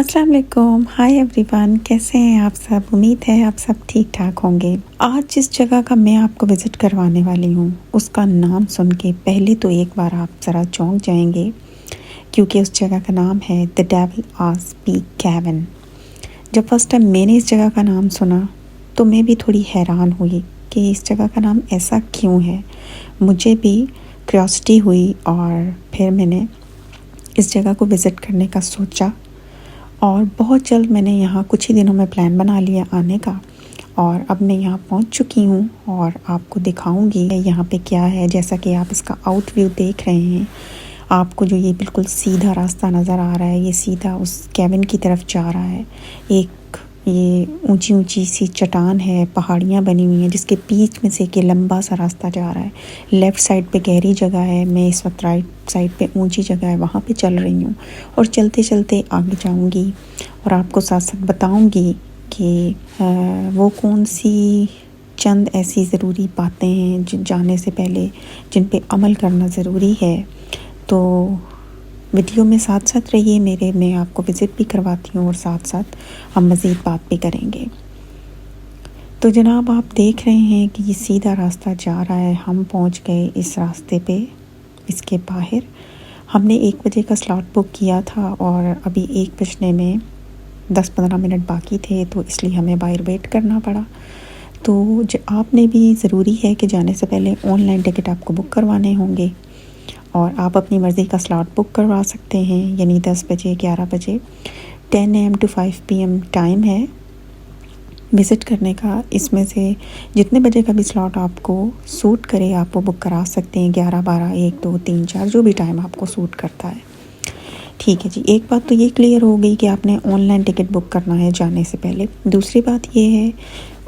अस्सलाम वालेकुम, hi everyone. कैसे हैं आप सब? उम्मीद है आप सब ठीक ठाक होंगे। आज जिस जगह का मैं आपको विज़िट करवाने वाली हूँ उसका नाम सुन के पहले तो एक बार आप ज़रा चौंक जाएंगे, क्योंकि उस जगह का नाम है the Devil's arse Peak Cavern. जब फर्स्ट टाइम मैंने इस जगह का नाम सुना तो मैं भी थोड़ी हैरान हुई कि इस जगह का नाम ऐसा क्यों है। मुझे भी क्यूरियोसिटी हुई और फिर मैंने इस जगह को विज़िट करने का सोचा और बहुत जल्द मैंने यहाँ कुछ ही दिनों में प्लान बना लिया आने का। और अब मैं यहाँ पहुँच चुकी हूँ और आपको दिखाऊंगी यहाँ पे क्या है। जैसा कि आप इसका आउट व्यू देख रहे हैं, आपको जो ये बिल्कुल सीधा रास्ता नज़र आ रहा है, ये सीधा उस कैबिन की तरफ जा रहा है। एक ये ऊंची ऊंची सी चट्टान है, पहाड़ियाँ बनी हुई हैं जिसके बीच में से एक लंबा सा रास्ता जा रहा है। लेफ़्ट साइड पे गहरी जगह है, मैं इस वक्त राइट साइड पे ऊंची जगह है वहाँ पे चल रही हूँ और चलते चलते आगे जाऊँगी और आपको साथ साथ बताऊँगी कि वो कौन सी चंद ऐसी ज़रूरी बातें हैं जिन जाने से पहले जिन पे अमल करना ज़रूरी है। तो वीडियो में साथ साथ रहिए मेरे, मैं आपको विज़िट भी करवाती हूँ और साथ साथ हम मज़ीद बात भी करेंगे। तो जनाब आप देख रहे हैं कि ये सीधा रास्ता जा रहा है। हम पहुँच गए इस रास्ते पे। इसके बाहर हमने 1 बजे का स्लॉट बुक किया था और अभी 1 बजने में 10-15 मिनट बाकी थे, तो इसलिए हमें बाहर वेट करना पड़ा। तो आपने भी ज़रूरी है कि जाने से पहले ऑनलाइन टिकट आपको बुक करवाने होंगे और आप अपनी मर्ज़ी का स्लॉट बुक करवा सकते हैं, यानी 10 बजे 11 बजे 10 AM to 5 PM टाइम है विज़िट करने का। इसमें से जितने बजे का भी स्लॉट आपको सूट करे आप वो बुक करा सकते हैं, 11, 12, 1, 2, 3, 4 जो भी टाइम आपको सूट करता है। ठीक है जी, एक बात तो ये क्लियर हो गई कि आपने ऑनलाइन टिकट बुक करना है जाने से पहले। दूसरी बात ये है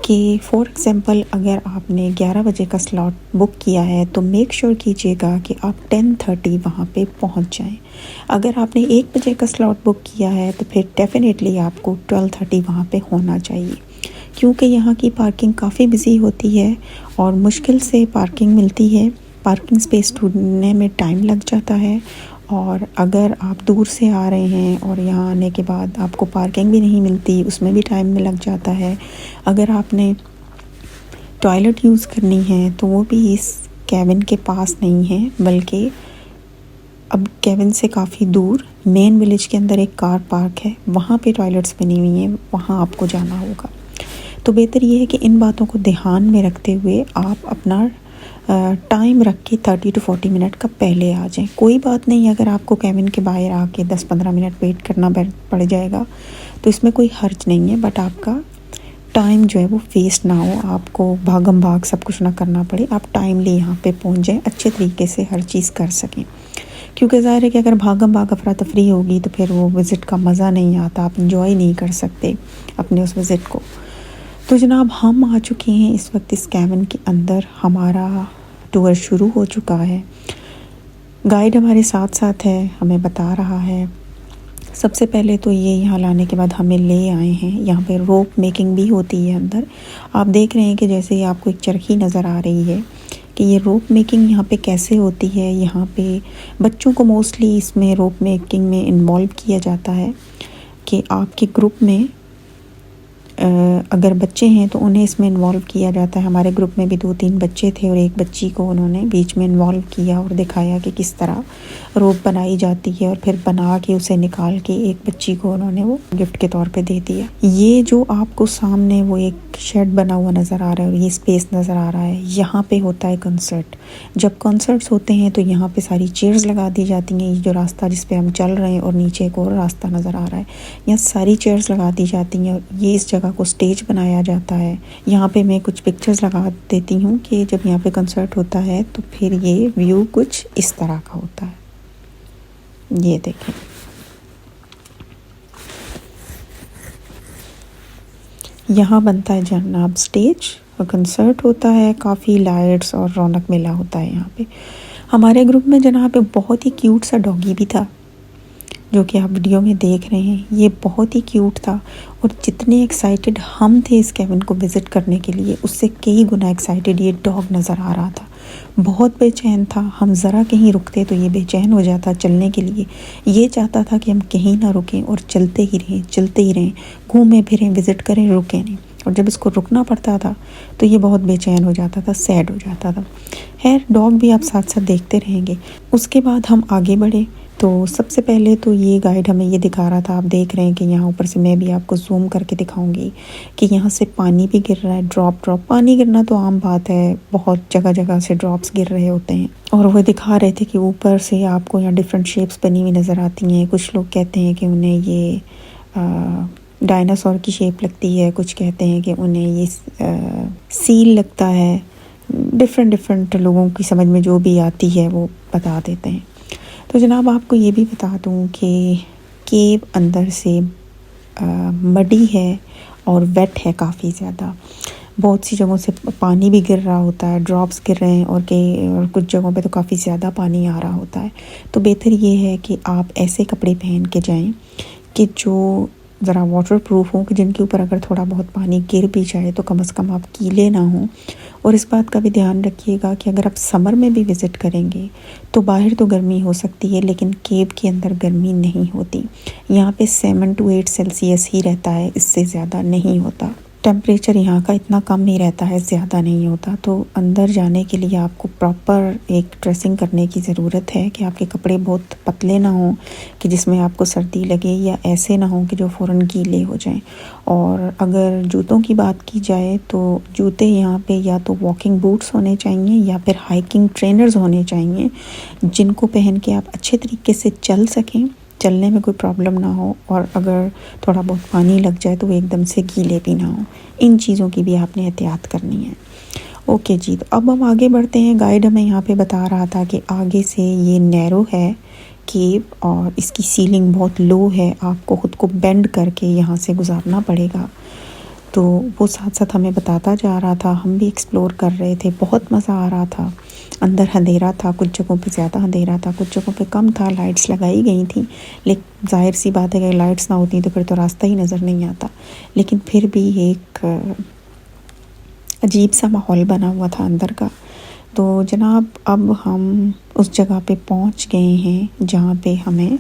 कि फॉर एग्ज़ाम्पल अगर आपने 11 बजे का स्लॉट बुक किया है तो मेक श्योर कीजिएगा कि आप 10:30 वहाँ पे पहुँच जाएं। अगर आपने 1 बजे का स्लॉट बुक किया है तो फिर डेफिनेटली आपको 12:30 वहाँ पे होना चाहिए, क्योंकि यहाँ की पार्किंग काफ़ी बिजी होती है और मुश्किल से पार्किंग मिलती है। पार्किंग स्पेस ढूंढने में टाइम लग जाता है और अगर आप दूर से आ रहे हैं और यहाँ आने के बाद आपको पार्किंग भी नहीं मिलती, उसमें भी टाइम में लग जाता है। अगर आपने टॉयलेट यूज़ करनी है तो वो भी इस कैबिन के पास नहीं है, बल्कि अब कैबिन से काफ़ी दूर मेन विलेज के अंदर एक कार पार्क है, वहाँ पे टॉयलेट्स बनी हुई हैं, वहाँ आपको जाना होगा। तो बेहतर ये है कि इन बातों को ध्यान में रखते हुए आप अपना टाइम रख के 30 to 40 मिनट का पहले आ जाएं। कोई बात नहीं अगर आपको कैबिन के बाहर आके 10-15 मिनट वेट करना पड़ जाएगा तो इसमें कोई हर्ज नहीं है, बट आपका टाइम जो है वो वेस्ट ना हो, आपको भागम भाग सब कुछ ना करना पड़े, आप टाइमली यहाँ पे पहुँच जाएँ, अच्छे तरीके से हर चीज़ कर सकें। क्योंकि ज़ाहिर है कि अगर भागम भाग अफरा तफरी होगी तो फिर वो विज़िट का मज़ा नहीं आता, आप इंजॉय नहीं कर सकते अपने उस विज़िट को। तो जनाब हम आ चुके हैं इस वक्त इस कैबिन के अंदर, हमारा टूर शुरू हो चुका है। गाइड हमारे साथ साथ है, हमें बता रहा है। सबसे पहले तो ये यहाँ लाने के बाद हमें ले आए हैं, यहाँ पे रोप मेकिंग भी होती है अंदर। आप देख रहे हैं कि जैसे ही आपको एक चरखी नज़र आ रही है कि ये रोप मेकिंग यहाँ पे कैसे होती है। यहाँ पे बच्चों को मोस्टली इसमें रोप मेकिंग में इन्वॉल्व किया जाता है कि आपके ग्रुप में अगर बच्चे हैं तो उन्हें इसमें इन्वॉल्व किया जाता है। हमारे ग्रुप में भी 2-3 बच्चे थे और एक बच्ची को उन्होंने बीच में इन्वॉल्व किया और दिखाया कि किस तरह रोप बनाई जाती है और फिर बना के उसे निकाल के एक बच्ची को उन्होंने वो गिफ्ट के तौर पे दे दिया। ये जो आपको सामने वो एक शेड बना हुआ नज़र आ रहा है और ये स्पेस नज़र आ रहा है, यहाँ पे होता है कंसर्ट। जब कंसर्ट्स होते हैं तो यहाँ पे सारी चेयर्स लगा दी जाती हैं। ये जो रास्ता जिस पे हम चल रहे हैं और नीचे एक और रास्ता नज़र आ रहा है, यहाँ सारी चेयर्स लगा दी जाती हैं और ये इस जगह को स्टेज बनाया जाता है। यहाँ पे मैं कुछ पिक्चर्स लगा देती हूँ कि जब यहाँ पे कंसर्ट होता है तो फिर ये व्यू कुछ इस तरह का होता है। ये देखें, यहाँ बनता है जनाब स्टेज और कंसर्ट होता है, काफ़ी लाइट्स और रौनक मेला होता है यहाँ पे। हमारे ग्रुप में जनाब बहुत ही क्यूट सा डॉगी भी था जो कि आप वीडियो में देख रहे हैं। ये बहुत ही क्यूट था और जितने एक्साइटेड हम थे इस कैबिन को विज़िट करने के लिए, उससे कई गुना एक्साइटेड ये डॉग नज़र आ रहा था। बहुत बेचैन था। हम ज़रा कहीं रुकते तो ये बेचैन हो जाता चलने के लिए, ये चाहता था कि हम कहीं ना रुकें और चलते ही रहें, घूमें फिरें, विज़िट करें, रुकें नहीं। और जब इसको रुकना पड़ता था तो ये बहुत बेचैन हो जाता था, सैड हो जाता था। खैर डॉग भी आप साथ साथ देखते रहेंगे। उसके बाद हम आगे बढ़े तो सबसे पहले तो ये गाइड हमें ये दिखा रहा था, आप देख रहे हैं कि यहाँ ऊपर से मैं भी आपको जूम करके दिखाऊंगी कि यहाँ से पानी भी गिर रहा है, ड्रॉप पानी गिरना तो आम बात है, बहुत जगह जगह से ड्रॉप्स गिर रहे होते हैं। और वो दिखा रहे थे कि ऊपर से आपको यहाँ डिफरेंट शेप्स बनी हुई नज़र आती हैं। कुछ लोग कहते हैं कि उन्हें ये डायनासोर की शेप लगती है, कुछ कहते हैं कि उन्हें ये सील लगता है। डिफरेंट लोगों की समझ में जो भी आती है वो बता देते हैं। तो जनाब आपको ये भी बता दूं कि केव अंदर से मडी है और वेट है काफ़ी ज़्यादा। बहुत सी जगहों से पानी भी गिर रहा होता है, ड्रॉप्स गिर रहे हैं, और कुछ जगहों पे तो काफ़ी ज़्यादा पानी आ रहा होता है। तो बेहतर ये है कि आप ऐसे कपड़े पहन के जाएं कि जो ज़रा वाटर प्रूफ हो, कि जिनके ऊपर अगर थोड़ा बहुत पानी गिर भी जाए तो कम से कम आप गीले ना हों। और इस बात का भी ध्यान रखिएगा कि अगर आप समर में भी विज़िट करेंगे तो बाहर तो गर्मी हो सकती है लेकिन केव के अंदर गर्मी नहीं होती। यहाँ पे 7 to 8 सेल्सियस ही रहता है, इससे ज़्यादा नहीं होता। टेम्परेचर यहाँ का इतना कम ही रहता है, ज़्यादा नहीं होता। तो अंदर जाने के लिए आपको प्रॉपर एक ड्रेसिंग करने की ज़रूरत है कि आपके कपड़े बहुत पतले ना हों कि जिसमें आपको सर्दी लगे, या ऐसे ना हों कि जो फ़ौरन गीले हो जाएं। और अगर जूतों की बात की जाए तो जूते यहाँ पे या तो वॉकिंग बूट्स होने चाहिए या फिर हाइकिंग ट्रेनर्स होने चाहिए, जिनको पहन के आप अच्छे तरीके से चल सकें, चलने में कोई प्रॉब्लम ना हो, और अगर थोड़ा बहुत पानी लग जाए तो वो एकदम से गीले भी ना हो। इन चीज़ों की भी आपने एहतियात करनी है। ओके जी, तो अब हम आगे बढ़ते हैं। गाइड हमें यहाँ पे बता रहा था कि आगे से ये नैरो है केव और इसकी सीलिंग बहुत लो है, आपको ख़ुद को बेंड करके यहाँ से गुजारना पड़ेगा। तो वो साथ साथ हमें बताता जा रहा था, हम भी एक्सप्लोर कर रहे थे, बहुत मज़ा आ रहा था। अंदर अंधेरा था, कुछ जगहों पे ज़्यादा अंधेरा था, कुछ जगहों पे कम था, लाइट्स लगाई गई थी, लेकिन जाहिर सी बात है कि लाइट्स ना होती तो फिर तो रास्ता ही नज़र नहीं आता। लेकिन फिर भी एक अजीब सा माहौल बना हुआ था अंदर का। तो जनाब अब हम उस जगह पे पहुंच गए हैं जहाँ पे हमें,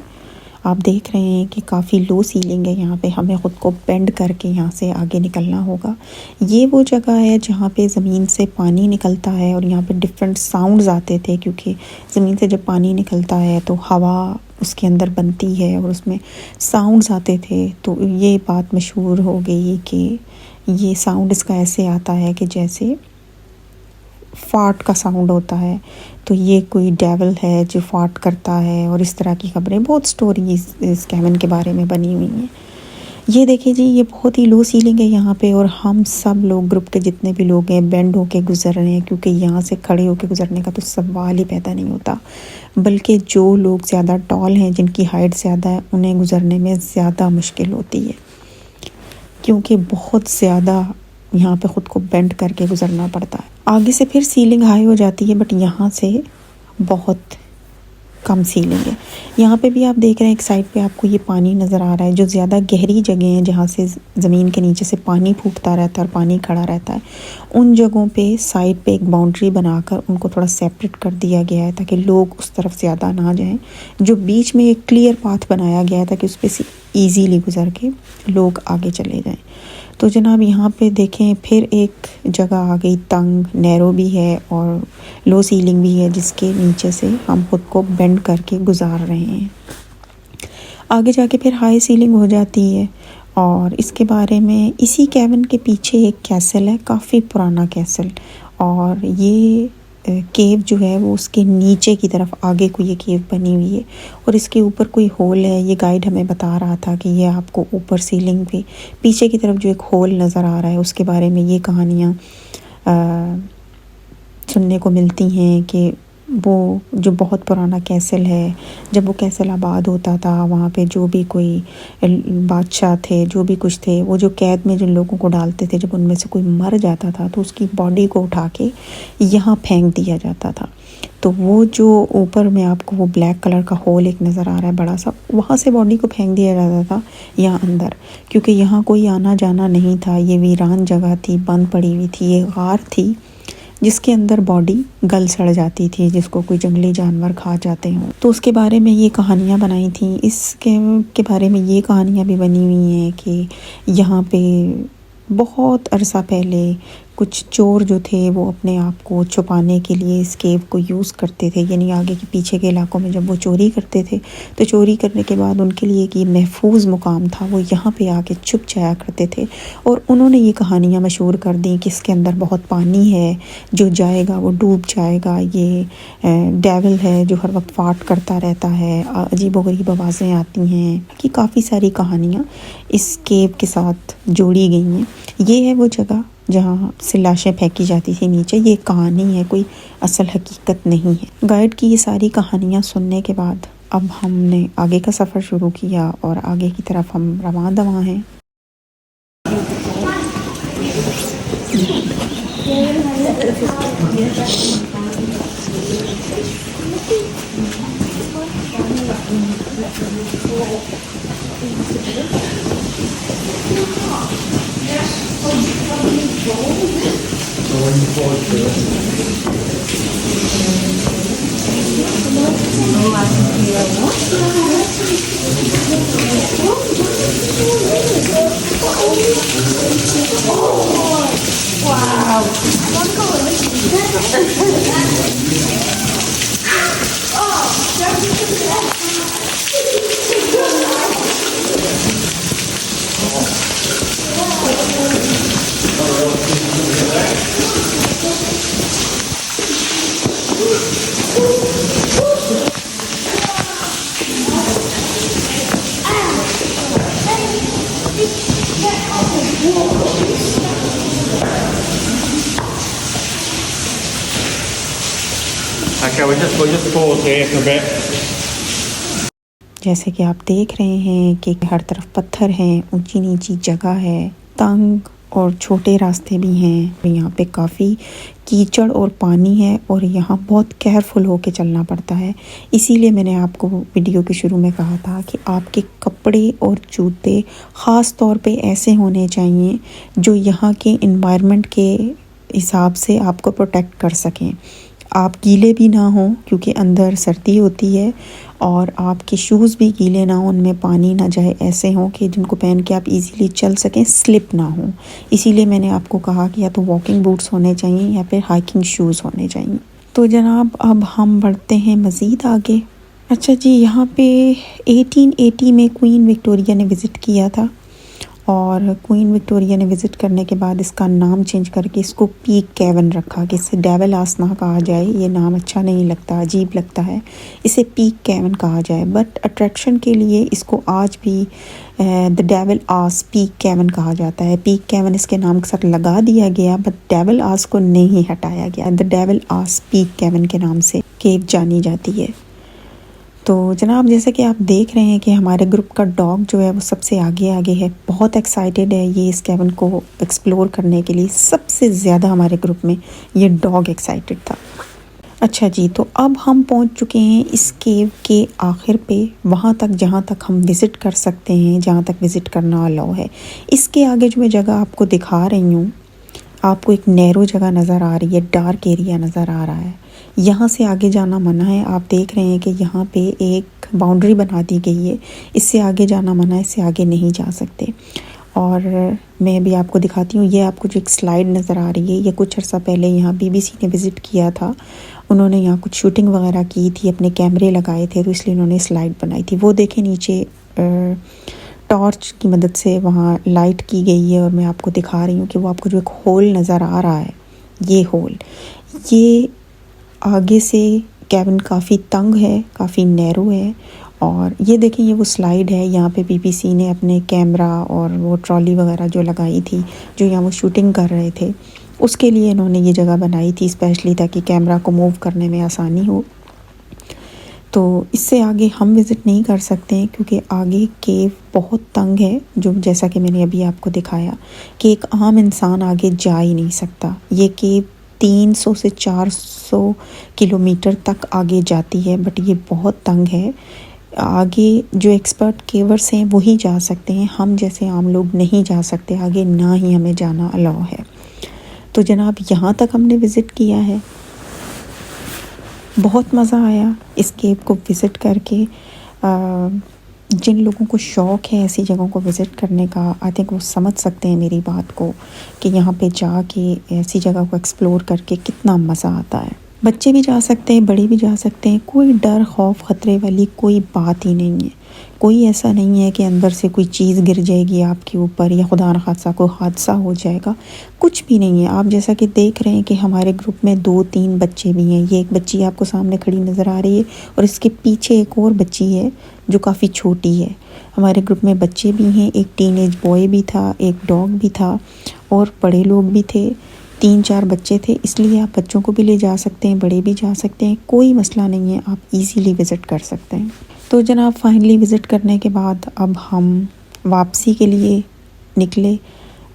आप देख रहे हैं कि काफ़ी लो सीलिंग है, यहाँ पे हमें ख़ुद को बेंड करके यहाँ से आगे निकलना होगा। ये वो जगह है जहाँ पे ज़मीन से पानी निकलता है और यहाँ पे डिफरेंट साउंड्स आते थे, क्योंकि ज़मीन से जब पानी निकलता है तो हवा उसके अंदर बनती है और उसमें साउंड्स आते थे। तो ये बात मशहूर हो गई कि ये साउंड इसका ऐसे आता है कि जैसे फाट का साउंड होता है, तो ये कोई डेविल है जो फाट करता है। और इस तरह की खबरें, बहुत स्टोरीज इस कैबिन के बारे में बनी हुई हैं। ये देखिए जी, ये बहुत ही लो सीलिंग है यहाँ पे, और हम सब लोग ग्रुप के जितने भी लोग हैं बेंड होके गुजर रहे हैं, क्योंकि यहाँ से खड़े होके गुजरने का तो सवाल ही पैदा नहीं होता। बल्कि जो लोग ज़्यादा टॉल हैं, जिनकी हाइट ज़्यादा है, उन्हें गुजरने में ज़्यादा मुश्किल होती है, क्योंकि बहुत ज़्यादा यहाँ पे ख़ुद को बेंड करके गुजरना पड़ता है। आगे से फिर सीलिंग हाई हो जाती है, बट यहाँ से बहुत कम सीलिंग है। यहाँ पे भी आप देख रहे हैं एक साइड पे आपको ये पानी नज़र आ रहा है, जो ज़्यादा गहरी जगह हैं जहाँ से ज़मीन के नीचे से पानी फूटता रहता है और पानी खड़ा रहता है, उन जगहों पे साइड पे एक बाउंड्री बनाकर उनको थोड़ा सेपरेट कर दिया गया है ताकि लोग उस तरफ ज़्यादा ना जाएं। जो बीच में एक क्लियर पाथ बनाया गया है ताकि उस पर से ईज़िली गुजर के लोग आगे चले जाएँ। तो जनाब यहाँ पे देखें फिर एक जगह आ गई, तंग नैरो भी है और लो सीलिंग भी है, जिसके नीचे से हम खुद को बेंड करके गुजार रहे हैं। आगे जाके फिर हाई सीलिंग हो जाती है। और इसके बारे में, इसी कैबिन के पीछे एक कैसल है, काफ़ी पुराना कैसल, और ये केव जो है वो उसके नीचे की तरफ आगे को ये केव बनी हुई है और इसके ऊपर कोई होल है। ये गाइड हमें बता रहा था कि ये आपको ऊपर सीलिंग पे पीछे की तरफ जो एक होल नज़र आ रहा है, उसके बारे में ये कहानियाँ सुनने को मिलती हैं कि वो जो बहुत पुराना कैसल है, जब वो कैसल आबाद होता था, वहाँ पे जो भी कोई बादशाह थे, जो भी कुछ थे, वो जो कैद में जिन लोगों को डालते थे, जब उनमें से कोई मर जाता था तो उसकी बॉडी को उठा के यहाँ फेंक दिया जाता था। तो वो जो ऊपर में आपको वो ब्लैक कलर का होल एक नज़र आ रहा है बड़ा सा, वहाँ से बॉडी को फेंक दिया जाता था यहाँ अंदर, क्योंकि यहाँ कोई आना जाना नहीं था। ये वीरान जगह थी, बंद पड़ी हुई थी, ये गार थी जिसके अंदर बॉडी गल सड़ जाती थी, जिसको कोई जंगली जानवर खा जाते हों। तो उसके बारे में ये कहानियाँ बनाई थी। इसके के बारे में ये कहानियाँ भी बनी हुई हैं कि यहाँ पे बहुत अरसा पहले कुछ चोर जो थे वो अपने आप को छुपाने के लिए इस केव को यूज़ करते थे, यानी आगे के पीछे के इलाकों में जब वो चोरी करते थे तो चोरी करने के बाद उनके लिए एक ये महफूज मुकाम था, वो यहाँ पे आके छुप जाया करते थे। और उन्होंने ये कहानियाँ मशहूर कर दी कि इसके अंदर बहुत पानी है, जो जाएगा वो डूब जाएगा, ये डेविल है जो हर वक्त फाट करता रहता है, अजीबोगरीब आवाज़ें आती हैं, कि काफ़ी सारी कहानियाँ इस केव के साथ जोड़ी गई हैं। ये है वो जगह जहाँ से लाशें फेंकी जाती थी नीचे। ये कहानी है, कोई असल हकीकत नहीं है। गाइड की ये सारी कहानियाँ सुनने के बाद अब हमने आगे का सफ़र शुरू किया और आगे की तरफ हम रवां दवां हैं। Okay, we'll just pause here for a bit. जैसे कि आप देख रहे हैं कि हर तरफ पत्थर हैं, ऊंची नीची जगह है, तंग और छोटे रास्ते भी हैं। यहाँ पे काफ़ी कीचड़ और पानी है और यहाँ बहुत केयरफुल होके चलना पड़ता है। इसीलिए मैंने आपको वीडियो के शुरू में कहा था कि आपके कपड़े और जूते ख़ास तौर पे ऐसे होने चाहिए जो यहाँ के इन्वायरमेंट के हिसाब से आपको प्रोटेक्ट कर सकें। आप गीले भी ना हों क्योंकि अंदर सर्दी होती है, और आपके शूज़ भी गीले ना हों, उनमें पानी ना जाए, ऐसे हों कि जिनको पहन के आप इजीली चल सकें, स्लिप ना हो। इसीलिए मैंने आपको कहा कि या तो वॉकिंग बूट्स होने चाहिए या फिर हाइकिंग शूज़ होने चाहिए। तो जनाब अब हम बढ़ते हैं मज़ीद आगे। अच्छा जी, यहाँ पे 1880 में क्वीन विक्टोरिया ने विज़िट किया था, और क्वीन विक्टोरिया ने विज़िट करने के बाद इसका नाम चेंज करके इसको पीक केवन रखा कि इसे डेविल आस ना कहा जाए, ये नाम अच्छा नहीं लगता, अजीब लगता है, इसे पीक केवन कहा जाए। बट अट्रैक्शन के लिए इसको आज भी द डेविल आस पीक केवन कहा जाता है। पीक केवन इसके नाम के साथ लगा दिया गया, बट डेविल आस को नहीं हटाया गया। द डेविल आस पीक केवन के नाम से केव जानी जाती है। तो जनाब जैसे कि आप देख रहे हैं कि हमारे ग्रुप का डॉग जो है वो सबसे आगे आगे है, बहुत एक्साइटेड है ये इस केवन को एक्सप्लोर करने के लिए। सबसे ज़्यादा हमारे ग्रुप में ये डॉग एक्साइटेड था। अच्छा जी, तो अब हम पहुंच चुके हैं इस केव के आखिर पे, वहाँ तक जहाँ तक हम विज़िट कर सकते हैं, जहाँ तक विज़िट करना अलाउ है। इसके आगे जो मैं जगह आपको दिखा रही हूँ, आपको एक नैरो जगह नज़र आ रही है, डार्क एरिया नज़र आ रहा है, यहाँ से आगे जाना मना है। आप देख रहे हैं कि यहाँ पे एक बाउंड्री बना दी गई है, इससे आगे जाना मना है, इससे आगे नहीं जा सकते। और मैं भी आपको दिखाती हूँ, ये आपको जो एक स्लाइड नज़र आ रही है, ये कुछ अर्सा पहले यहाँ BBC ने विज़िट किया था, उन्होंने यहाँ कुछ शूटिंग वगैरह की थी, अपने कैमरे लगाए थे, तो इसलिए उन्होंने स्लाइड बनाई थी। वो देखें नीचे टॉर्च की मदद से वहाँ लाइट की गई है, और मैं आपको दिखा रही हूँ कि वो आपको जो एक होल नज़र आ रहा है, ये होल, ये आगे से कैबिन काफ़ी तंग है, काफ़ी नैरो है। और ये देखें, ये वो स्लाइड है, यहाँ पे BBC ने अपने कैमरा और वो ट्रॉली वगैरह जो लगाई थी, जो यहाँ वो शूटिंग कर रहे थे, उसके लिए इन्होंने ये जगह बनाई थी स्पेशली, ताकि कैमरा को मूव करने में आसानी हो। तो इससे आगे हम विज़िट नहीं कर सकते हैं क्योंकि आगे केव बहुत तंग है, जो जैसा कि मैंने अभी आपको दिखाया कि एक आम इंसान आगे जा ही नहीं सकता। ये केव 300 से 400 किलोमीटर तक आगे जाती है, बट ये बहुत तंग है। आगे जो एक्सपर्ट केवर्स हैं वही जा सकते हैं, हम जैसे आम लोग नहीं जा सकते आगे, ना ही हमें जाना अलाउ है। तो जनाब यहाँ तक हमने विज़िट किया है, बहुत मज़ा आया इस केव को विज़िट करके। जिन लोगों को शौक़ है ऐसी जगहों को विज़िट करने का, आई थिंक वो समझ सकते हैं मेरी बात को कि यहाँ पे जाके ऐसी जगह को एक्सप्लोर करके कितना मज़ा आता है। बच्चे भी जा सकते हैं, बड़े भी जा सकते हैं, कोई डर खौफ ख़तरे वाली कोई बात ही नहीं है। कोई ऐसा नहीं है कि अंदर से कोई चीज़ गिर जाएगी आपके ऊपर या खुदा न खासा कोई हादसा हो जाएगा, कुछ भी नहीं है। आप जैसा कि देख रहे हैं कि हमारे ग्रुप में 2-3 बच्चे भी हैं। ये एक बच्ची आपको सामने खड़ी नज़र आ रही है और इसके पीछे एक और बच्ची है जो काफ़ी छोटी है। हमारे ग्रुप में बच्चे भी हैं, एक टीनेज बॉय भी था, एक डॉग भी था और बड़े लोग भी थे। 3-4 बच्चे थे, इसलिए आप बच्चों को भी ले जा सकते हैं, बड़े भी जा सकते हैं, कोई मसला नहीं है, आप इजीली विज़िट कर सकते हैं। तो जनाब फाइनली विज़िट करने के बाद अब हम वापसी के लिए निकले।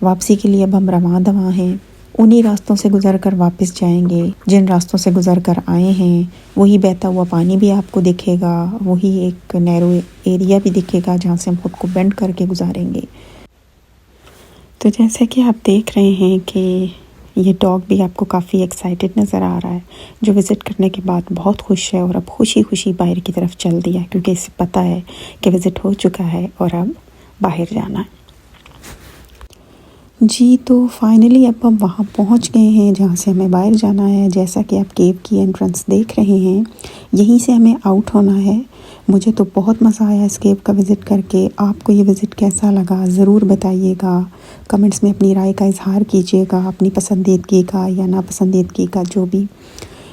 वापसी के लिए अब हम रवां दवां हैं। उन्हीं रास्तों से गुज़र कर वापस जाएंगे जिन रास्तों से गुज़र कर आए हैं। वही बहता हुआ पानी भी आपको दिखेगा, वही एक नैरो एरिया भी दिखेगा जहाँ से हम खुद को बेंड करके गुजारेंगे। तो जैसे कि आप देख रहे हैं कि ये डॉग भी आपको काफ़ी एक्साइटेड नज़र आ रहा है, जो विज़िट करने के बाद बहुत खुश है और अब खुशी खुशी बाहर की तरफ चल दिया क्योंकि इसे पता है कि विज़िट हो चुका है और अब बाहर जाना है। जी तो फाइनली अब हम वहाँ पहुँच गए हैं जहाँ से हमें बाहर जाना है। जैसा कि आप केव की एंट्रेंस देख रहे हैं, यहीं से हमें आउट होना है। मुझे तो बहुत मज़ा आया इस केव का विज़िट करके। आपको ये विज़िट कैसा लगा ज़रूर बताइएगा, कमेंट्स में अपनी राय का इज़हार कीजिएगा, अपनी पसंदीदगी का या नापसंदीदगी का जो भी।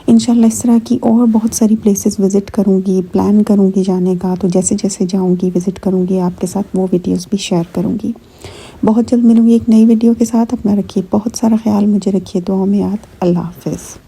इंशाल्लाह इस तरह की और बहुत सारी प्लेसेस विज़िट करूँगी, प्लान करूँगी जाने का। तो जैसे जैसे जाऊँगी विज़िट करूँगी आपके साथ वो वीडियोज़ भी शेयर करूँगी। बहुत जल्द मिलूँगी एक नई वीडियो के साथ। अपना रखिए बहुत सारा ख्याल, मुझे रखिए दुआओं में याद। अल्लाह हाफ़िज़।